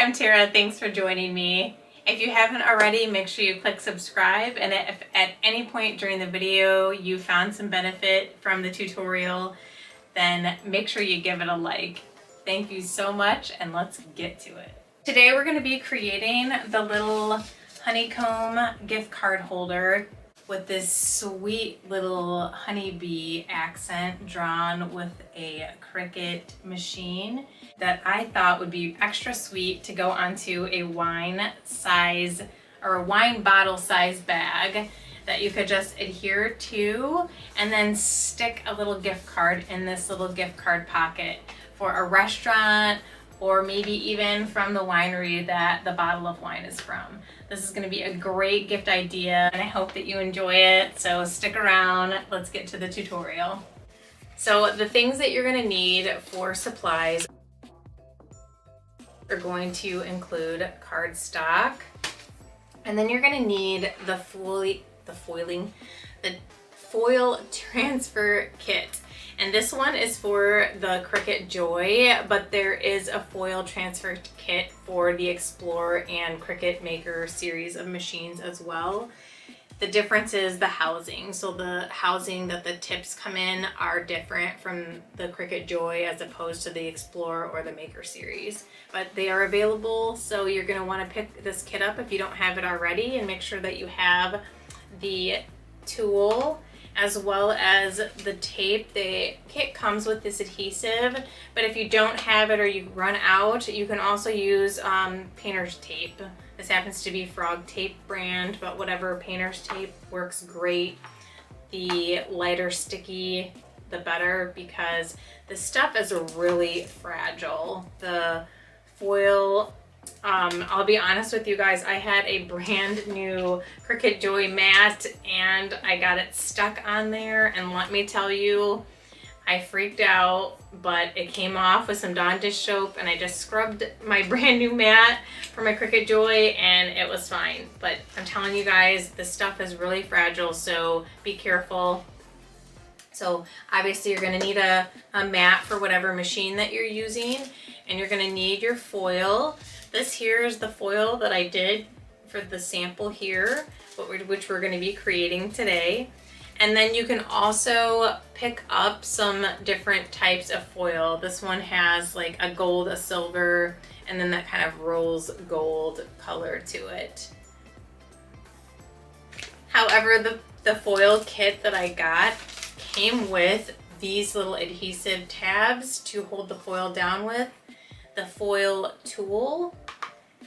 I'm Tara. Thanks for joining me. If you haven't already, make sure you click subscribe, and if at any point during the video you found some benefit from the tutorial, then make sure you give it a like. Thank you so much, and let's get to it. Today we're going to be creating the little honeycomb gift card holder with this sweet little honeybee accent drawn with a Cricut machine that I thought would be extra sweet to go onto a wine size or a wine bottle size bag that you could just adhere to and then stick a little gift card in this little gift card pocket for a restaurant, or maybe even from the winery that the bottle of wine is from. This is going to be a great gift idea, and I hope that you enjoy it. So stick around. Let's get to the tutorial. So the things that you're going to need for supplies are going to include cardstock, and then you're going to need the foil transfer kit. And this one is for the Cricut Joy, but there is a foil transfer kit for the Explorer and Cricut Maker series of machines as well. The difference is the housing. So the housing that the tips come in are different from the Cricut Joy as opposed to the Explorer or the Maker series. But they are available, so you're going to want to pick this kit up if you don't have it already, and make sure that you have the tool as well as the tape. The kit comes with this adhesive, but if you don't have it or you run out, you can also use painter's tape. This happens to be Frog Tape brand, but whatever painter's tape works great. The lighter sticky, the better, because this stuff is really fragile. The foil, I'll be honest with you guys, I had a brand new Cricut Joy mat and I got it stuck on there, and let me tell you, I freaked out, but it came off with some Dawn dish soap, and I just scrubbed my brand new mat for my Cricut Joy and it was fine. But I'm telling you guys, this stuff is really fragile, so be careful. So obviously you're going to need a mat for whatever machine that you're using, and you're going to need your foil. This here is the foil that I did for the sample here, which we're going to be creating today. And then you can also pick up some different types of foil. This one has like a gold, a silver, and then that kind of rose gold color to it. However, the foil kit that I got came with these little adhesive tabs to hold the foil down with, the foil tool,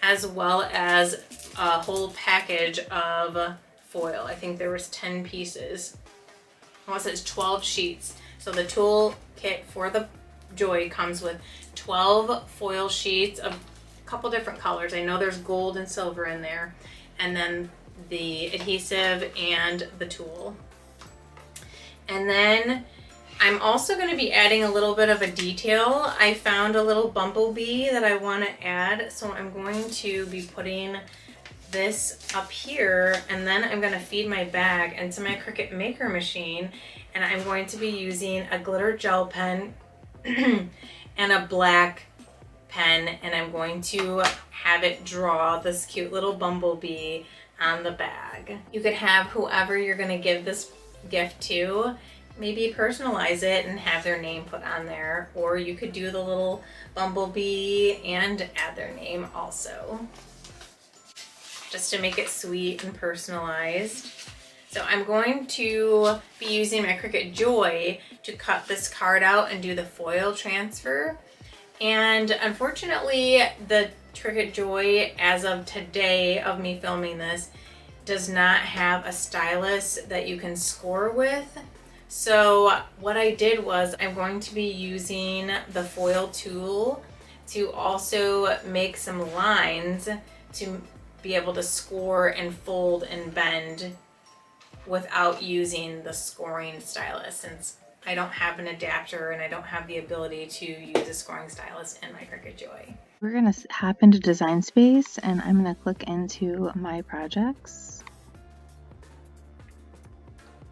as well as a whole package of foil. I think there was 10 pieces. Well, it says 12 sheets. So the tool kit for the Joy comes with 12 foil sheets of a couple different colors. I know there's gold and silver in there, and then the adhesive and the tool. And then I'm also going to be adding a little bit of a detail. I found a little bumblebee that I want to add, so I'm going to be putting this up here, and then I'm going to feed my bag into my Cricut Maker machine, and I'm going to be using a glitter gel pen and a black pen, and I'm going to have it draw this cute little bumblebee on the bag. You could have whoever you're going to give this gift to maybe personalize it and have their name put on there, or you could do the little bumblebee and add their name also, just to make it sweet and personalized. So I'm going to be using my Cricut Joy to cut this card out and do the foil transfer. And unfortunately, the Cricut Joy, as of today of me filming this, does not have a stylus that you can score with. So what I did was I'm going to be using the foil tool to also make some lines to be able to score and fold and bend without using the scoring stylus, since I don't have an adapter and I don't have the ability to use a scoring stylus in my Cricut Joy. We're going to hop into Design Space, and I'm going to click into my projects.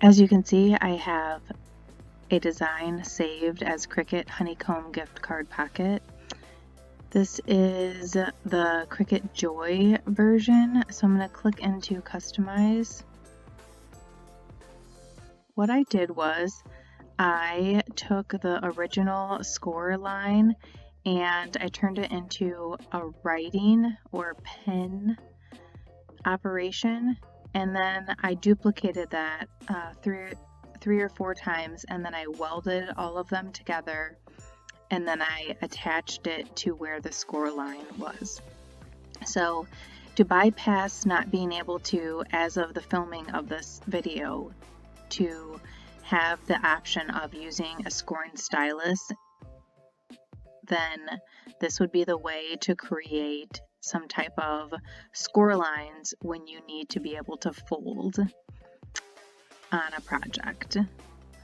As you can see, I have a design saved as Cricut Honeycomb Gift Card Pocket. This is the Cricut Joy version, so I'm going to click into Customize. What I did was I took the original score line and I turned it into a writing or pen operation, and then I duplicated that three or four times, and then I welded all of them together, and then I attached it to where the score line was. So to bypass not being able to, as of the filming of this video, to have the option of using a scoring stylus, then this would be the way to create some type of score lines when you need to be able to fold on a project.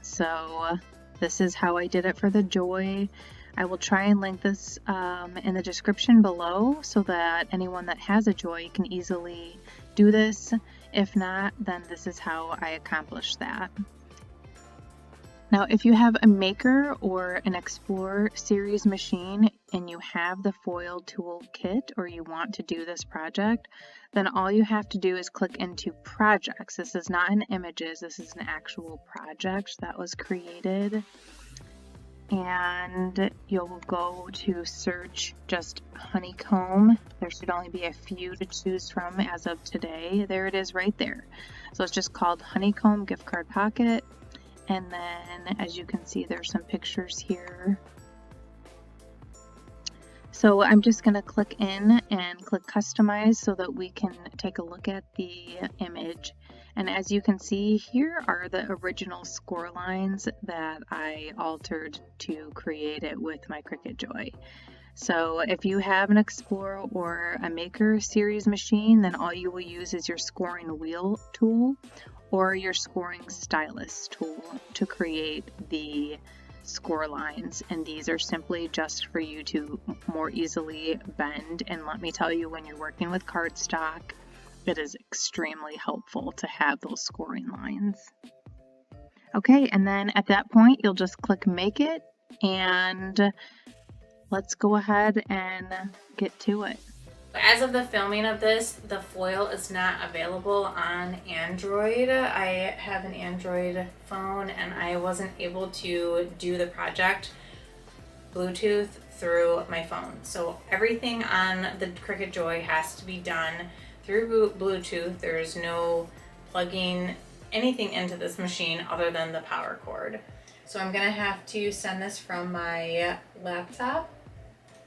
So this is how I did it for the Joy. I will try and link this in the description below so that anyone that has a Joy can easily do this. If not, then this is how I accomplished that. Now, if you have a Maker or an Explorer series machine and you have the foil tool kit, or you want to do this project, then all you have to do is click into projects. This is not in images, this is an actual project that was created. And you'll go to search just honeycomb. There should only be a few to choose from as of today. There it is right there. So it's just called Honeycomb Gift Card Pocket. And then, as you can see, there's some pictures here. So I'm just going to click in and click Customize so that we can take a look at the image. And as you can see, here are the original score lines that I altered to create it with my Cricut Joy. So if you have an Explorer or a Maker series machine, then all you will use is your scoring wheel tool or your scoring stylus tool to create the score lines, and these are simply just for you to more easily bend. And let me tell you, when you're working with cardstock, it is extremely helpful to have those scoring lines. Okay, and then at that point you'll just click Make It, and let's go ahead and get to it. As of the filming of this, the foil is not available on Android. I have an Android phone and I wasn't able to do the project Bluetooth through my phone. So everything on the Cricut Joy has to be done through Bluetooth. There's no plugging anything into this machine other than the power cord. So I'm gonna have to send this from my laptop.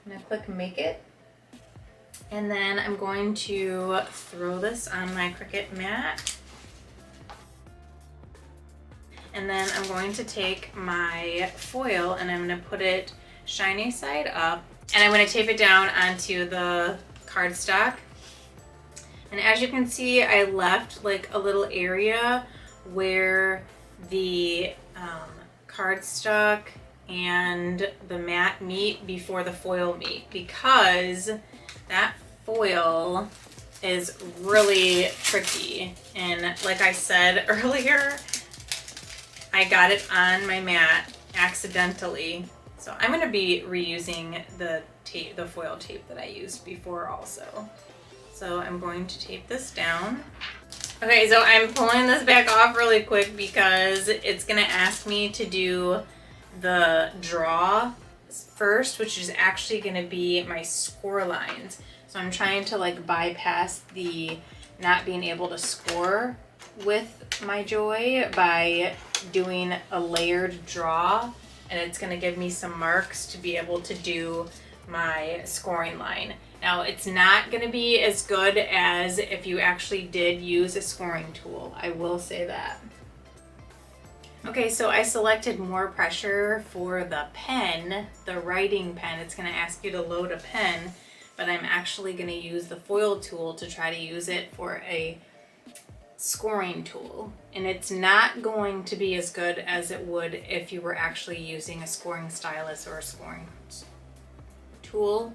I'm gonna click Make It. And then I'm going to throw this on my Cricut mat. And then I'm going to take my foil and I'm going to put it shiny side up. And I'm going to tape it down onto the cardstock. And as you can see, I left like a little area where the cardstock and the mat meet before the foil meet, because that foil is really tricky. And like I said earlier, I got it on my mat accidentally. So I'm going to be reusing the tape, the foil tape that I used before also. So I'm going to tape this down. Okay, so I'm pulling this back off really quick because it's going to ask me to do the draw first, which is actually going to be my score lines. So I'm trying to like bypass the not being able to score with my Joy by doing a layered draw, and it's going to give me some marks to be able to do my scoring line. Now it's not going to be as good as if you actually did use a scoring tool, I will say that. Okay, so I selected more pressure for the pen, the writing pen. It's going to ask you to load a pen, but I'm actually going to use the foil tool to try to use it for a scoring tool. And it's not going to be as good as it would if you were actually using a scoring stylus or a scoring tool,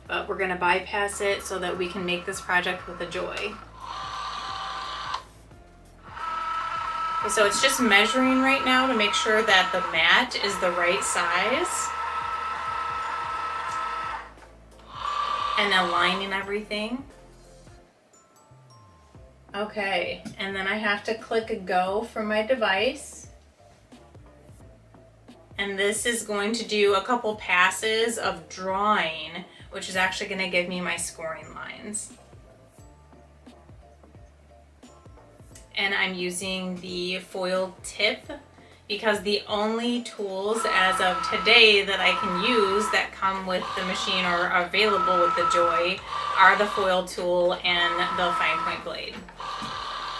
but we're going to bypass it so that we can make this project with a Joy. Okay, so it's just measuring right now to make sure that the mat is the right size. and aligning everything. Okay, and then I have to click go from my device. And this is going to do a couple passes of drawing, which is actually going to give me my scoring lines. And I'm using the foil tip because the only tools as of today that I can use that come with the machine or are available with the Joy are the foil tool and the fine point blade.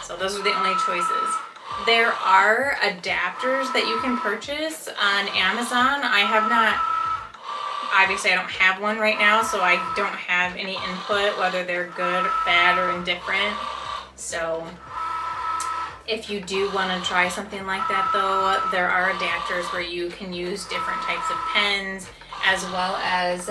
So those are the only choices. There are adapters that you can purchase on Amazon. I have not, obviously I don't have one right now, so I don't have any input whether they're good, bad, or indifferent. So if you do want to try something like that though, there are adapters where you can use different types of pens as well as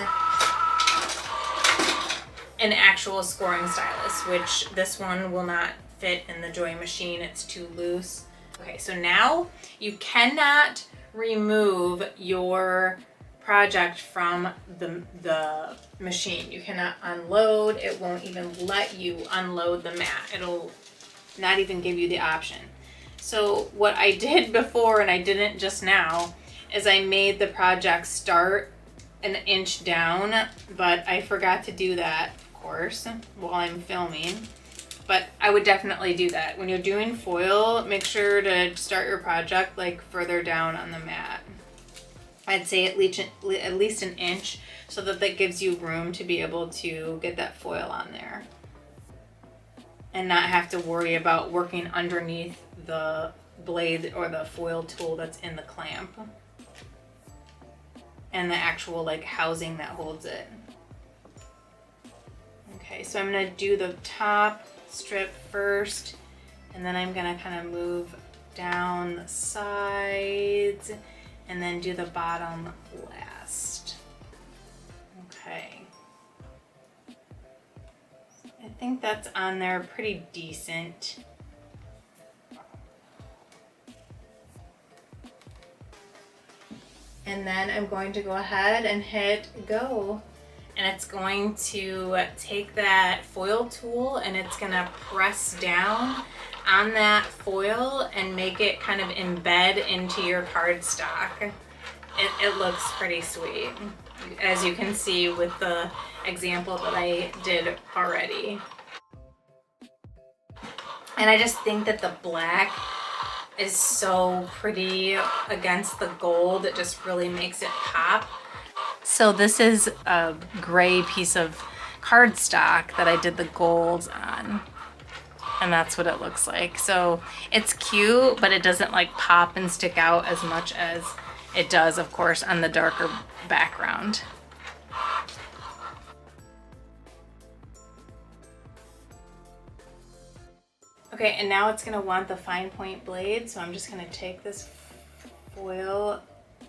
an actual scoring stylus, which this one will not fit in the Joy machine, it's too loose. Okay, so now you cannot remove your project from the machine. You cannot unload, it won't even let you unload the mat. It'll not even give you the option. So what I did before, and I didn't just now, is I made the project start an inch down, but I forgot to do that, of course, while I'm filming. But I would definitely do that. When you're doing foil, make sure to start your project like further down on the mat. I'd say at least an inch, so that gives you room to be able to get that foil on there and not have to worry about working underneath the blade or the foil tool that's in the clamp and the actual like housing that holds it. Okay, so I'm gonna do the top strip first, and then I'm gonna kind of move down the sides and then do the bottom last. Okay. I think that's on there pretty decent. And then I'm going to go ahead and hit go. And it's going to take that foil tool and it's gonna press down on that foil and make it kind of embed into your cardstock. It looks pretty sweet, as you can see with the example that I did already. And I just think that the black is so pretty against the gold. It just really makes it pop. So this is a gray piece of cardstock that I did the gold on. And that's what it looks like. So it's cute, but it doesn't like pop and stick out as much as it does, of course, on the darker background. Okay, and now it's gonna want the fine point blade, so I'm just gonna take this foil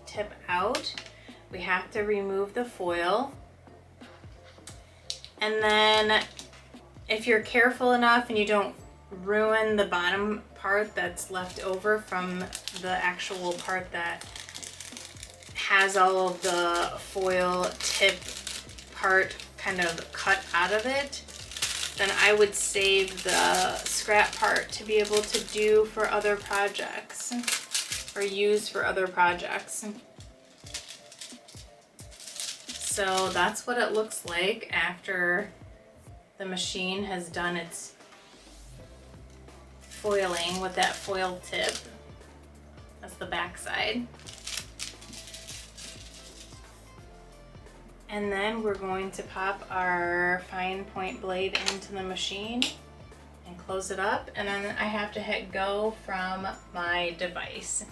tip out. We have to remove the foil. And then if you're careful enough and you don't ruin the bottom part that's left over from the actual part that has all of the foil tip part kind of cut out of it, then I would save the scrap part to be able to do for other projects or use for other projects. So that's what it looks like after the machine has done its foiling with that foil tip. That's the back side. And then we're going to pop our fine point blade into the machine and close it up, and then I have to hit go from my device.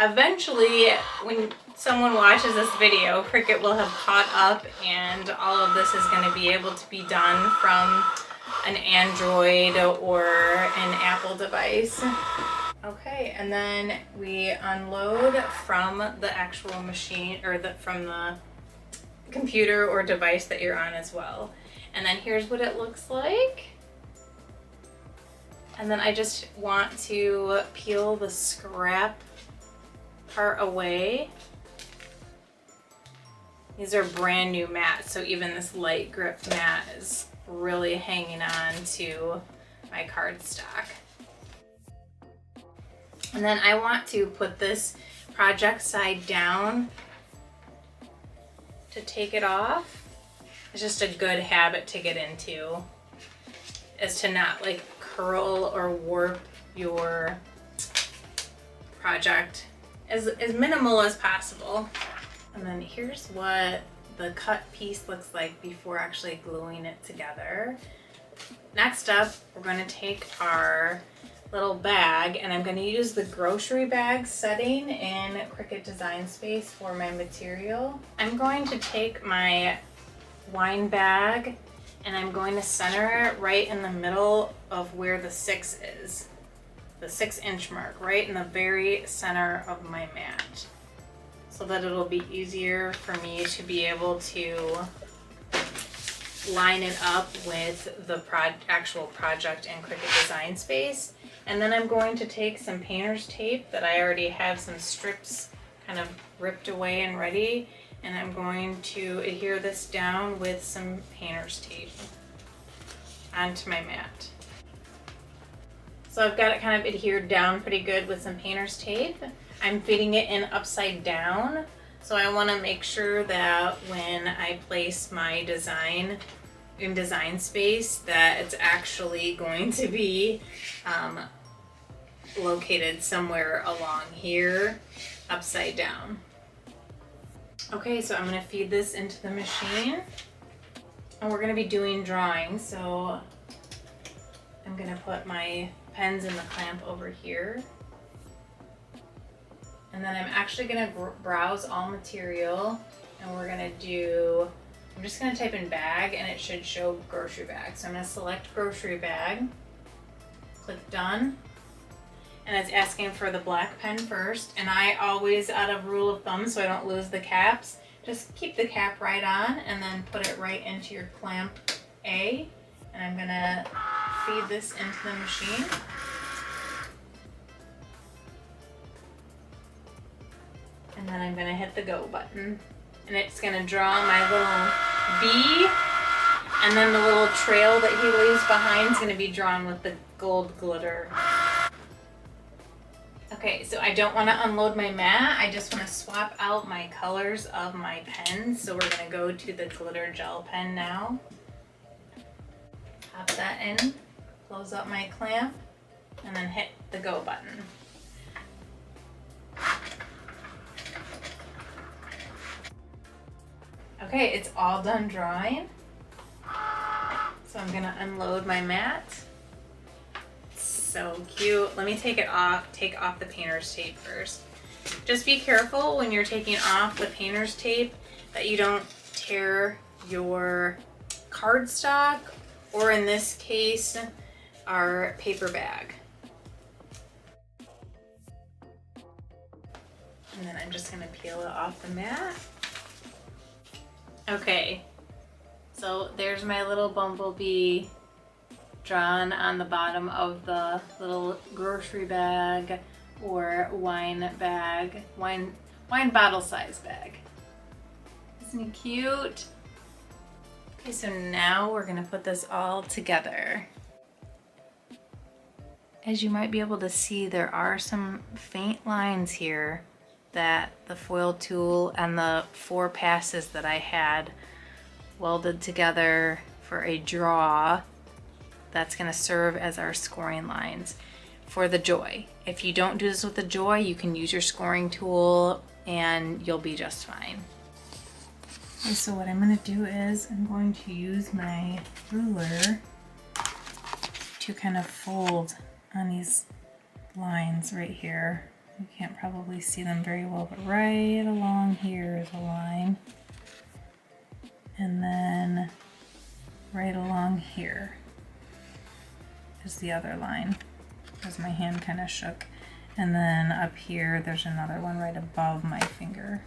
Eventually, when someone watches this video, Cricut will have caught up and all of this is going to be able to be done from an Android or an Apple device. Okay, and then we unload from the actual machine, or from the computer or device that you're on as well. And then here's what it looks like. And then I just want to peel the scrap part away. These are brand new mats, so even this light grip mat is really hanging on to my cardstock. And then I want to put this project side down to take it off. It's just a good habit to get into, is to not like curl or warp your project as minimal as possible. And then here's what the cut piece looks like before actually gluing it together. Next up, we're going to take our little bag, and I'm going to use the grocery bag setting in Cricut Design Space for my material. I'm going to take my wine bag and I'm going to center it right in the middle of where the 6 is. The 6-inch mark, right in the very center of my mat, so that it'll be easier for me to be able to line it up with the actual project in Cricut Design Space. And then I'm going to take some painter's tape that I already have some strips kind of ripped away and ready, and I'm going to adhere this down with some painter's tape onto my mat. So I've got it kind of adhered down pretty good with some painter's tape. I'm fitting it in upside down, so I want to make sure that when I place my design in Design Space that it's actually going to be located somewhere along here, upside down. Okay, so I'm going to feed this into the machine, and we're going to be doing drawings, so I'm going to put my pens in the clamp over here. And then I'm actually going to browse all material, and we're going to do, I'm just going to type in bag and it should show grocery bag. So I'm going to select grocery bag, click done, and it's asking for the black pen first. And I always, out of rule of thumb so I don't lose the caps, just keep the cap right on and then put it right into your clamp A. And I'm going to feed this into the machine. And then I'm going to hit the go button. And it's going to draw my little bee. And then the little trail that he leaves behind is going to be drawn with the gold glitter. Okay, so I don't want to unload my mat. I just want to swap out my colors of my pens. So we're going to go to the glitter gel pen now. Pop that in, close up my clamp, and then hit the go button. Okay, it's all done drawing. So I'm gonna unload my mat. So cute. Let me take off the painter's tape first. Just be careful when you're taking off the painter's tape that you don't tear your cardstock, or in this case, our paper bag. And then I'm just gonna peel it off the mat. Okay, so there's my little bumblebee drawn on the bottom of the little grocery bag or wine bag, wine bottle size bag. Isn't he cute? Okay, so now we're gonna put this all together. As you might be able to see, there are some faint lines here that the foil tool and the 4 passes that I had welded together for a draw that's going to serve as our scoring lines for the Joy. If you don't do this with the Joy, you can use your scoring tool and you'll be just fine. Okay, so what I'm going to do is I'm going to use my ruler to kind of fold on these lines right here. You can't probably see them very well, but right along here is a line. And then right along here is the other line, because my hand kind of shook. And then up here, there's another one right above my finger.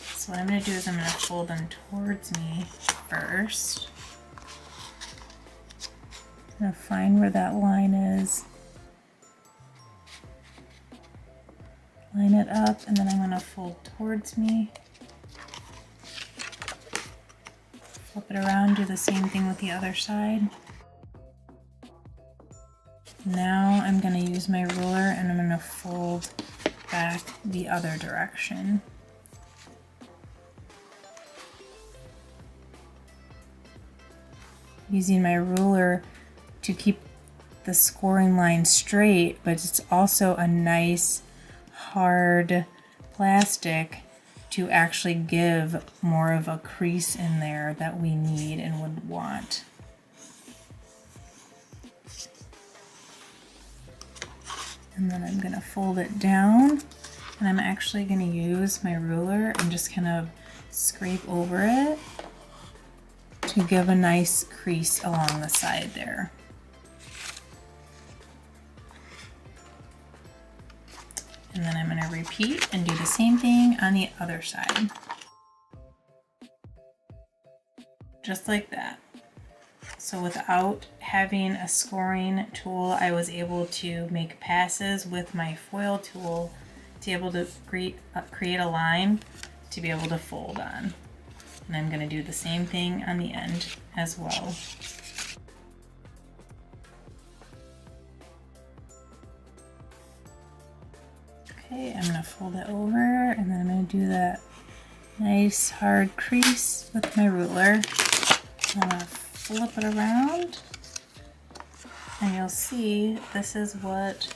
So what I'm going to do is I'm going to fold them towards me first. I'm going to find where that line is. Line it up, and then I'm going to fold towards me. it around, do the same thing with the other side. Now I'm going to use my ruler and I'm going to fold back the other direction. Using my ruler to keep the scoring line straight, but it's also a nice hard plastic to actually give more of a crease in there that we need and would want. And then I'm going to fold it down, and I'm actually going to use my ruler and just kind of scrape over it to give a nice crease along the side there. And then I'm going to repeat and do the same thing on the other side. Just like that. So without having a scoring tool, I was able to make passes with my foil tool to be able to create a line to be able to fold on. And I'm going to do the same thing on the end as well. Okay, I'm going to fold it over, and then I'm going to do that nice hard crease with my ruler. I'm going to flip it around, and you'll see this is what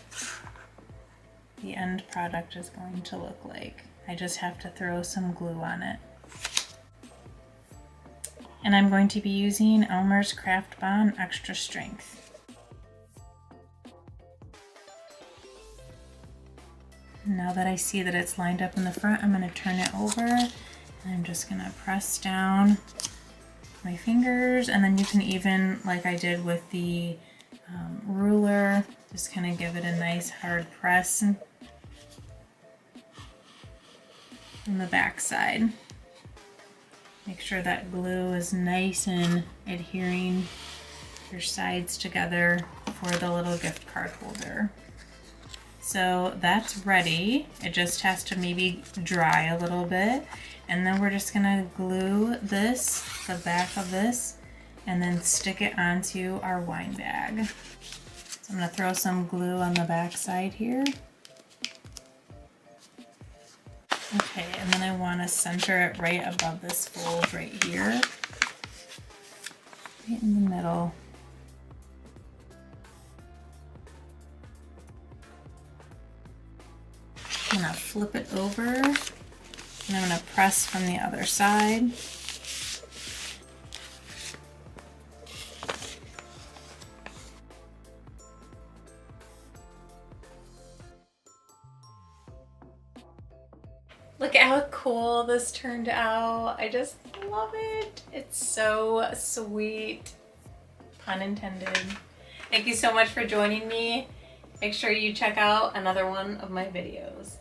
the end product is going to look like. I just have to throw some glue on it. And I'm going to be using Elmer's Craft Bond Extra Strength. Now that I see that it's lined up in the front, I'm going to turn it over, and I'm just going to press down my fingers, and then you can even, like I did with the ruler, just kind of give it a nice hard press on the back side. Make sure that glue is nice and adhering your sides together for the little gift card holder. So that's ready. It just has to maybe dry a little bit. And then we're just gonna glue this, the back of this, and then stick it onto our wine bag. So I'm gonna throw some glue on the back side here. Okay, and then I wanna center it right above this fold right here, right in the middle. I'm gonna flip it over, and I'm gonna press from the other side. Look at how cool this turned out. I just love it. It's so sweet. Pun intended. Thank you so much for joining me. Make sure you check out another one of my videos.